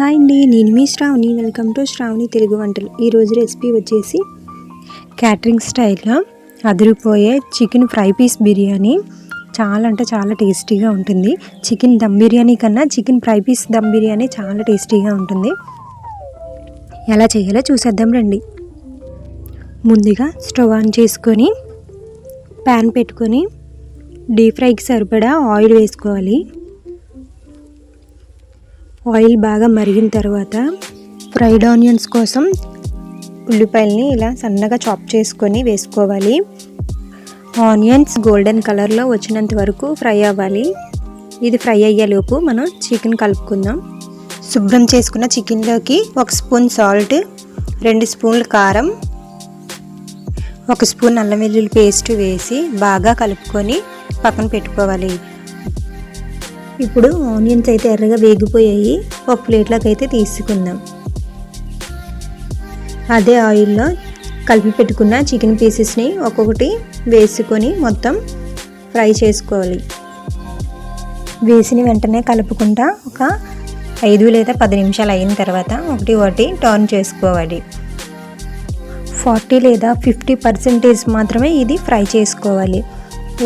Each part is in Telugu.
హాయ్ అండి, నేను మీ శ్రావణి. వెల్కమ్ టు శ్రావణి తెలుగు వంటలు. ఈరోజు రెసిపీ వచ్చేసి క్యాటరింగ్ స్టైల్లో అదిరిపోయే చికెన్ ఫ్రై పీస్ బిర్యానీ. చాలా అంటే చాలా టేస్టీగా ఉంటుంది. చికెన్ దమ్ బిర్యానీ కన్నా chicken fry piece dum biryani చాలా టేస్టీగా ఉంటుంది. ఎలా చేయాలో చూసేద్దాం రండి. ముందుగా స్టవ్ ఆన్ చేసుకొని ప్యాన్ పెట్టుకొని డీప్ ఫ్రైకి సరిపడా ఆయిల్ వేసుకోవాలి. ఆయిల్ బాగా మరిగిన తర్వాత ఫ్రైడ్ ఆనియన్స్ కోసం ఉల్లిపాయలని ఇలా సన్నగా చాప్ చేసుకొని వేసుకోవాలి. ఆనియన్స్ గోల్డెన్ కలర్లో వచ్చినంత వరకు ఫ్రై అవ్వాలి. ఇది ఫ్రై అయ్యేలోపు మనం చికెన్ కలుపుకుందాం. శుభ్రం చేసుకున్న చికెన్లోకి 1 స్పూన్ సాల్ట్, 2 స్పూన్లు కారం, 1 స్పూన్ అల్లం వెల్లుల్లి పేస్ట్ వేసి బాగా కలుపుకొని పక్కన పెట్టుకోవాలి. ఇప్పుడు ఆనియన్స్ అయితే ఎర్రగా వేగిపోయాయి. ఒక ప్లేట్లోకి అయితే తీసుకుందాం. అదే ఆయిల్లో కలిపి పెట్టుకున్న చికెన్ పీసెస్ని ఒక్కొక్కటి వేసుకొని మొత్తం ఫ్రై చేసుకోవాలి. వేసిన వెంటనే కలుపుకుంటా ఒక 5 లేదా 10 నిమిషాలు అయిన తర్వాత ఒకటి టర్న్ చేసుకోవాలి. 40 లేదా 50% మాత్రమే ఇది ఫ్రై చేసుకోవాలి.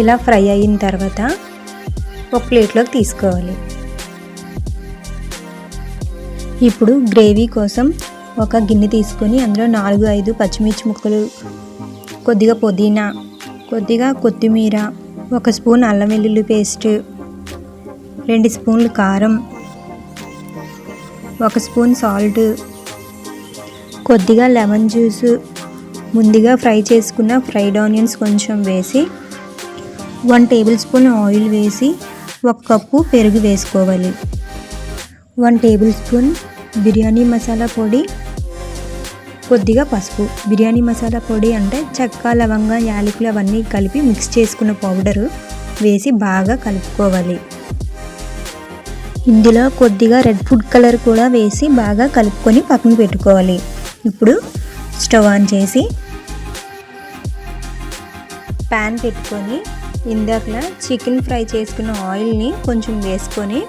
ఇలా ఫ్రై అయిన తర్వాత ఒక ప్లేట్లోకి తీసుకోవాలి. ఇప్పుడు గ్రేవీ కోసం ఒక గిన్నె తీసుకొని అందులో 4-5 పచ్చిమిర్చి ముక్కలు, కొద్దిగా పుదీనా, కొద్దిగా కొత్తిమీర, 1 స్పూన్ అల్లం వెల్లుల్లి పేస్ట్, 2 స్పూన్లు కారం, 1 స్పూన్ సాల్ట్, కొద్దిగా లెమన్ జ్యూస్, ముందుగా ఫ్రై చేసుకున్న ఫ్రైడ్ ఆనియన్స్ కొంచెం వేసి 1 టేబుల్ స్పూన్ ఆయిల్ వేసి 1 కప్పు పెరుగు వేసుకోవాలి. 1 టేబుల్ స్పూన్ బిర్యానీ మసాలా పొడి, కొద్దిగా పసుపు. బిర్యానీ మసాలా పొడి అంటే చెక్క, లవంగ, యాలకులు అవన్నీ కలిపి మిక్స్ చేసుకున్న పౌడరు వేసి బాగా కలుపుకోవాలి. ఇందులో కొద్దిగా రెడ్ ఫుడ్ కలర్ కూడా వేసి బాగా కలుపుకొని పక్కన పెట్టుకోవాలి. ఇప్పుడు స్టవ్ ఆన్ చేసి ప్యాన్ పెట్టుకొని ఇందాకలా చికెన్ ఫ్రై చేసుకున్న ఆయిల్ని కొంచెం వేసుకొని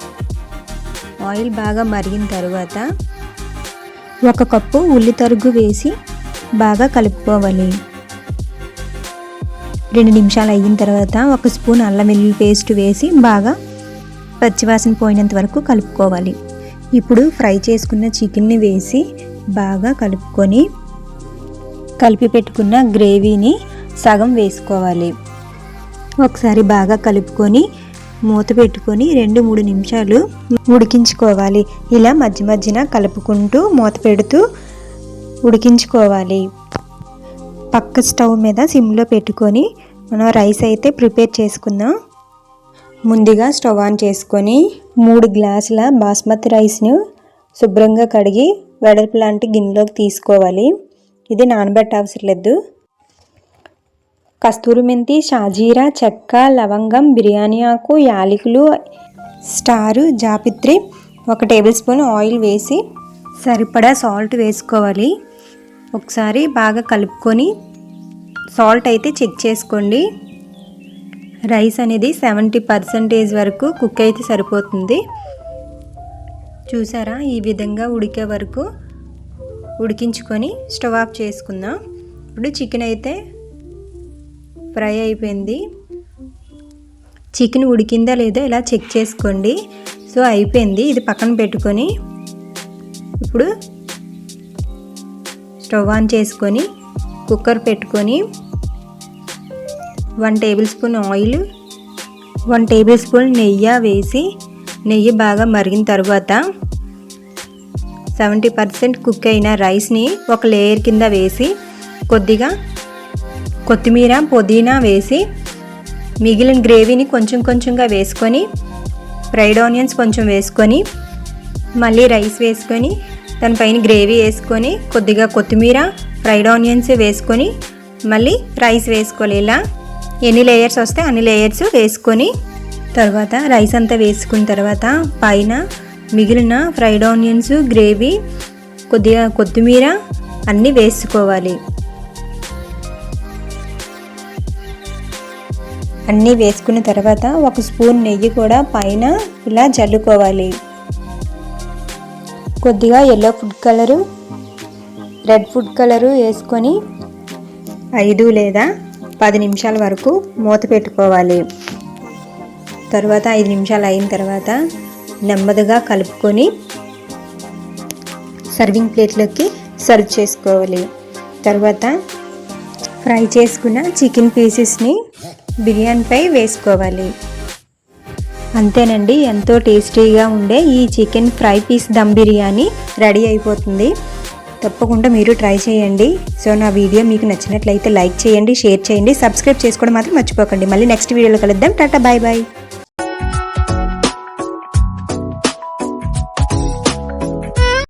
ఆయిల్ బాగా మరిగిన తర్వాత 1 కప్పు ఉల్లి తరుగు వేసి బాగా కలుపుకోవాలి. 2 నిమిషాలు అయిన తర్వాత 1 స్పూన్ అల్లం వెల్లుల్లి పేస్ట్ వేసి బాగా పచ్చివాసన పోయినంత వరకు కలుపుకోవాలి. ఇప్పుడు ఫ్రై చేసుకున్న చికెన్ని వేసి బాగా కలుపుకొని కలిపి పెట్టుకున్న గ్రేవీని సగం వేసుకోవాలి. ఒకసారి బాగా కలుపుకొని మూత పెట్టుకొని 2-3 నిమిషాలు ఉడికించుకోవాలి. ఇలా మధ్య మధ్యన కలుపుకుంటూ మూత పెడుతూ ఉడికించుకోవాలి. పక్క స్టవ్ మీద సిమ్లో పెట్టుకొని మనం రైస్ అయితే ప్రిపేర్ చేసుకుందాం. ముందుగా స్టవ్ ఆన్ చేసుకొని 3 గ్లాసుల బాస్మతి రైస్ను శుభ్రంగా కడిగి వెడల్పు లాంటి గిన్నెలోకి తీసుకోవాలి. ఇది నానబెట్ట అవసరం లేదు. కస్తూరి మెంతి, షాజీరా, చెక్క, లవంగం, బిర్యానీ ఆకు, యాలకులు, స్టారు, జాపిత్రి, 1 టేబుల్ స్పూన్ ఆయిల్ వేసి సరిపడా సాల్ట్ వేసుకోవాలి. ఒకసారి బాగా కలుపుకొని సాల్ట్ అయితే చెక్ చేసుకోండి. రైస్ అనేది 70% వరకు కుక్ అయితే సరిపోతుంది. చూసారా, ఈ విధంగా ఉడికే వరకు ఉడికించుకొని స్టవ్ ఆఫ్ చేసుకుందాం. ఇప్పుడు చికెన్ అయితే ఫ్రై అయిపోయింది. చికెన్ ఉడికిందా లేదో ఇలా చెక్ చేసుకోండి. సో అయిపోయింది. ఇది పక్కన పెట్టుకొని ఇప్పుడు స్టవ్ ఆన్ చేసుకొని కుక్కర్ పెట్టుకొని 1 table spoon oil, 1 table spoon నెయ్యి వేసి నెయ్యి బాగా మరిగిన తర్వాత 70% కుక్ అయిన రైస్ని ఒక లేయర్ కింద వేసి కొద్దిగా కొత్తిమీర, పుదీనా వేసి మిగిలిన గ్రేవీని కొంచెం కొంచెంగా వేసుకొని ఫ్రైడ్ ఆనియన్స్ కొంచెం వేసుకొని మళ్ళీ రైస్ వేసుకొని దానిపైన గ్రేవీ వేసుకొని కొద్దిగా కొత్తిమీర, ఫ్రైడ్ ఆనియన్స్ వేసుకొని మళ్ళీ రైస్ వేసుకోవాలి. ఇలా ఎన్ని లేయర్స్ వస్తే అన్ని లేయర్స్ వేసుకొని తర్వాత రైస్ అంతా వేసుకున్న తర్వాత పైన మిగిలిన ఫ్రైడ్ ఆనియన్స్, గ్రేవీ, కొద్దిగా కొత్తిమీర అన్నీ వేసుకోవాలి. అన్నీ వేసుకున్న తర్వాత 1 స్పూన్ నెయ్యి కూడా పైన ఇలా జల్లుకోవాలి. కొద్దిగా yellow food colour, red food colour వేసుకొని 5 లేదా 10 నిమిషాల వరకు మూత పెట్టుకోవాలి. తర్వాత 5 నిమిషాలు అయిన తర్వాత నెమ్మదిగా కలుపుకొని సర్వింగ్ ప్లేట్లోకి సర్వ్ చేసుకోవాలి. తర్వాత ఫ్రై చేసుకున్న చికెన్ పీసెస్ని బిర్యానీపై వేసుకోవాలి. అంతేనండి, ఎంతో టేస్టీగా ఉండే ఈ chicken fry piece dum biryani ready అయిపోతుంది. తప్పకుండా మీరు ట్రై చేయండి. సో నా వీడియో మీకు నచ్చినట్లయితే లైక్ చేయండి, షేర్ చేయండి, సబ్స్క్రైబ్ చేసుకోవడం మాత్రం మర్చిపోకండి. మళ్ళీ నెక్స్ట్ వీడియోలో కలుద్దాం. Tata, bye bye.